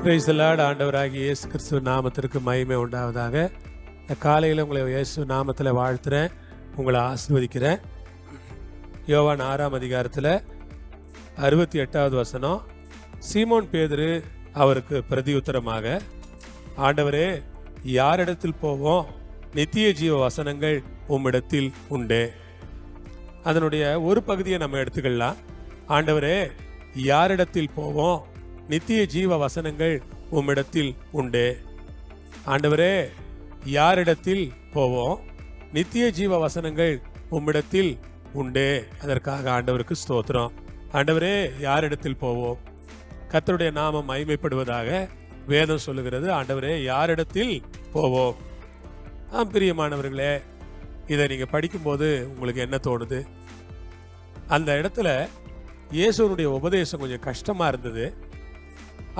Praise the Lord. ஆண்டவராகிய இயேசு கிறிஸ்துவ நாமத்திற்கு மகிமை உண்டாவதாக. காலையில் உங்களை இயேசு நாமத்தில் வாழ்த்துறேன், உங்களை ஆசீர்வதிக்கிறேன். யோவான் 6ஆம் அதிகாரத்தில் 68வது வசனம். சீமோன் பேதுரு அவருக்கு பிரதியுத்தரமாக, ஆண்டவரே, யாரிடத்தில் போவோம்? நித்திய ஜீவ வசனங்கள் உம்மிடத்தில் உண்டே. அதனுடைய ஒரு பகுதியை நம்ம எடுத்துக்கலாம். ஆண்டவரே, யாரிடத்தில் போவோம்? நித்திய ஜீவ வசனங்கள் உம்மிடத்தில் உண்டே. ஆண்டவரே, யாரிடத்தில் போவோம்? நித்திய ஜீவ வசனங்கள் உம்மிடத்தில் உண்டே. அதற்காக ஆண்டவருக்கு ஸ்தோத்திரம். ஆண்டவரே, யாரிடத்தில் போவோம்? கர்த்தருடைய நாமம் மகிமைப்படுவதாக. வேதம் சொல்லுகிறது, ஆண்டவரே, யாரிடத்தில் போவோம்? பிரியமானவர்களே, இதை நீங்க படிக்கும்போது உங்களுக்கு என்ன தோணுது? அந்த இடத்துல இயேசுனுடைய உபதேசம் கொஞ்சம் கஷ்டமா இருந்தது.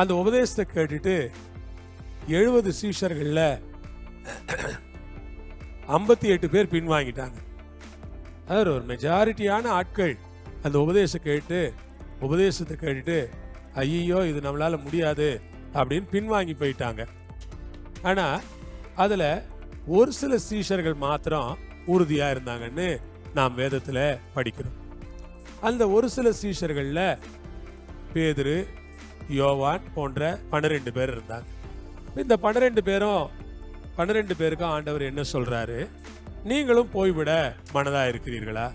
அந்த உபதேசத்தை கேட்டுட்டு 70 சீஷர்கள்ல 58 பேர் பின்வாங்கிட்டாங்க. அதாவது ஒரு மெஜாரிட்டியான ஆட்கள் அந்த உபதேசத்தை கேட்டுட்டு ஐயோ, இது நம்மளால முடியாது அப்படின்னு பின்வாங்கி போயிட்டாங்க. ஆனா அதுல ஒரு சில சீஷர்கள் மாத்திரம் உறுதியா இருந்தாங்கன்னு நாம் வேதத்துல படிக்கிறோம். அந்த ஒரு சில சீஷர்கள்ல பேதுரு, யோவான் போன்ற 12 பேர் இருந்தாங்க. இந்த 12 பேருக்கும் ஆண்டவர் என்ன சொல்றாரு? நீங்களும் போய்விட மனதா இருக்கிறீர்களா?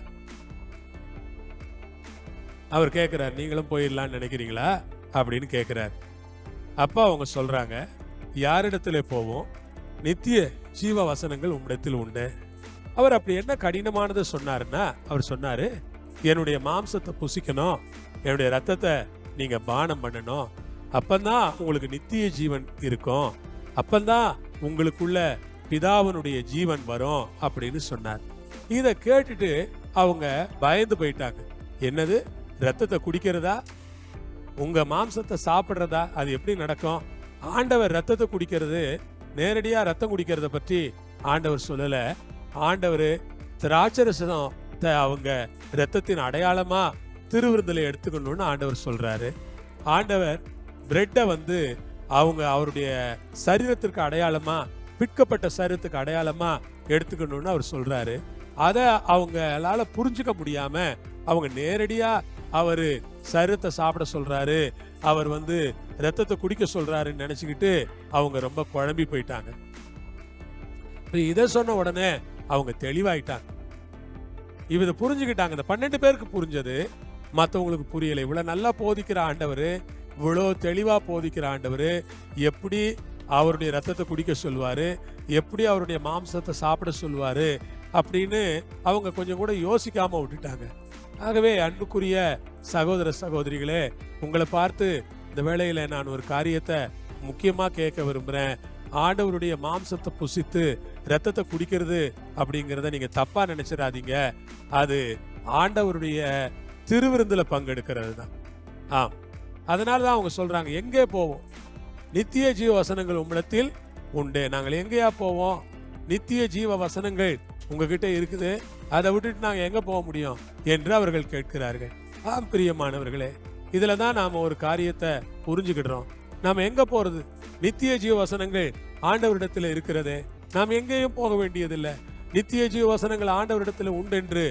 அவர் கேட்கிறார், நீங்களும் போயிடலான்னு நினைக்கிறீங்களா அப்படின்னு கேட்கிறார். அப்ப அவங்க சொல்றாங்க, யாரிடத்துல போவோம்? நித்திய ஜீவ வசனங்கள் உம்மிடத்தில் உண்டு. அவர் அப்படி என்ன கடினமானது சொன்னாருன்னா, அவர் சொன்னாரு, என்னுடைய மாம்சத்தை புசிக்கணும், என்னுடைய ரத்தத்தை நீங்க பானம் பண்ணணும், அப்பந்தான் உங்களுக்கு நித்திய ஜீவன் இருக்கும், அப்பந்தான் உங்களுக்குள்ள பிதாவினுடைய ஜீவன் வரும் அப்படின்னு சொன்னார். இத கேட்டுட்டு அவங்க பயந்து போயிட்டாங்க. என்னது, ரத்தத்தை குடிக்கிறதா? உங்க மாம்சத்தை சாப்பிடுறதா? அது எப்படி நடக்கும்? ஆண்டவர் ரத்தத்தை குடிக்கிறது, நேரடியா ரத்தம் குடிக்கிறத பற்றி ஆண்டவர் சொல்லல. ஆண்டவர் திராட்சரசத்தை அவங்க ரத்தத்தின் அடையாளமா திருவிருந்தலை எடுத்துக்கணும்னு ஆண்டவர் சொல்றாரு. ஆண்டவர் பிரெட்டை அவங்க அவருடைய சரீரத்திற்கு அடையாளமா, பிற்கப்பட்ட சரீரத்துக்கு அடையாளமா எடுத்துக்கணும்னு அவர் சொல்றாரு. அதை அவங்களால புரிஞ்சுக்க முடியாம அவங்க நேரடியா அவரு சரீரத்தை சாப்பிட சொல்றாரு, அவர் ரத்தத்தை குடிக்க சொல்றாருன்னு நினைச்சுக்கிட்டு அவங்க ரொம்ப குழம்பி போயிட்டாங்க. இதை சொன்ன உடனே அவங்க தெளிவாயிட்டாங்க. இவதை புரிஞ்சுக்கிட்டாங்க. இந்த 12 பேருக்கு புரிஞ்சது, மற்றவங்களுக்கு புரியல. இவ்வளவு நல்லா போதிக்கிற ஆண்டவர், இவ்வளோ தெளிவா போதிக்கிற ஆண்டவர் எப்படி அவருடைய ரத்தத்தை குடிக்க சொல்லுவாரு, எப்படி அவருடைய மாம்சத்தை சாப்பிட சொல்லுவாரு அப்படின்னு அவங்க கொஞ்சம் கூட யோசிக்காம விட்டுட்டாங்க. ஆகவே அன்புக்குரிய சகோதர சகோதரிகளே, உங்களை பார்த்து இந்த வேளையில நான் ஒரு காரியத்தை முக்கியமா கேட்க விரும்புறேன். ஆண்டவருடைய மாம்சத்தை புசித்து ரத்தத்தை குடிக்கிறது அப்படிங்கிறத நீங்க தப்பா நினைச்சிடாதீங்க. அது ஆண்டவருடைய திருவிருந்துல பங்கெடுக்கிறது தான். அதனாலதான் அவங்க சொல்றாங்க, எங்கே போவோம்? நித்திய ஜீவ வசனங்கள் உம்மிடத்தில் உண்டு. நாங்கள் எங்கேயா போவோம்? நித்திய ஜீவ வசனங்கள் உங்ககிட்ட இருக்குது, அதை விட்டுட்டு நாங்க எங்க போக முடியும் என்று அவர்கள் கேட்கிறார்கள். பிரியமானவர்களே, இதுலதான் நாம ஒரு காரியத்தை புரிஞ்சுக்கிடுறோம். நாம எங்க போறது? நித்திய ஜீவ வசனங்கள் ஆண்டவரிடத்துல இருக்கிறதே, நாம் எங்கேயும் போக வேண்டியதில்லை. நித்திய ஜீவ வசனங்கள் ஆண்டவரிடத்துல உண்டு என்று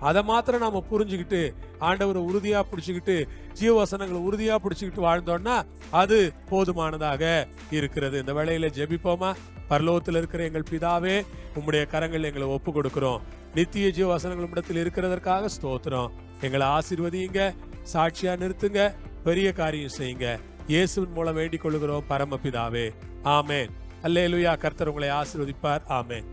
அதை மாத்திரம் நாம புரிஞ்சுக்கிட்டு ஆண்டவரை உறுதியா பிடிச்சுக்கிட்டு ஜீவ வசனங்களை உறுதியா பிடிச்சுக்கிட்டு வாழ்ந்தோம்னா அது போதுமானதாக இருக்கிறது. இந்த வேளையில ஜெபிப்போமா? பரலோகத்தில் இருக்கிற எங்கள் பிதாவே, உம்முடைய கரங்கள் எங்களை ஒப்பு கொடுக்கிறோம். நித்திய ஜீவ வசனங்கள் இடத்தில் இருக்கிறதற்காக ஸ்தோத்திரம். எங்களை ஆசீர்வதியுங்க, சாட்சியா நிறுத்துங்க, பெரிய காரியம் செய்யுங்க. இயேசுவின் மூலம் வேண்டிக் கொள்கிறோம் பரமபிதாவே. ஆமேன். அல்லேலூயா. கர்த்தர் உங்களை ஆசீர்வதிப்பார். ஆமேன்.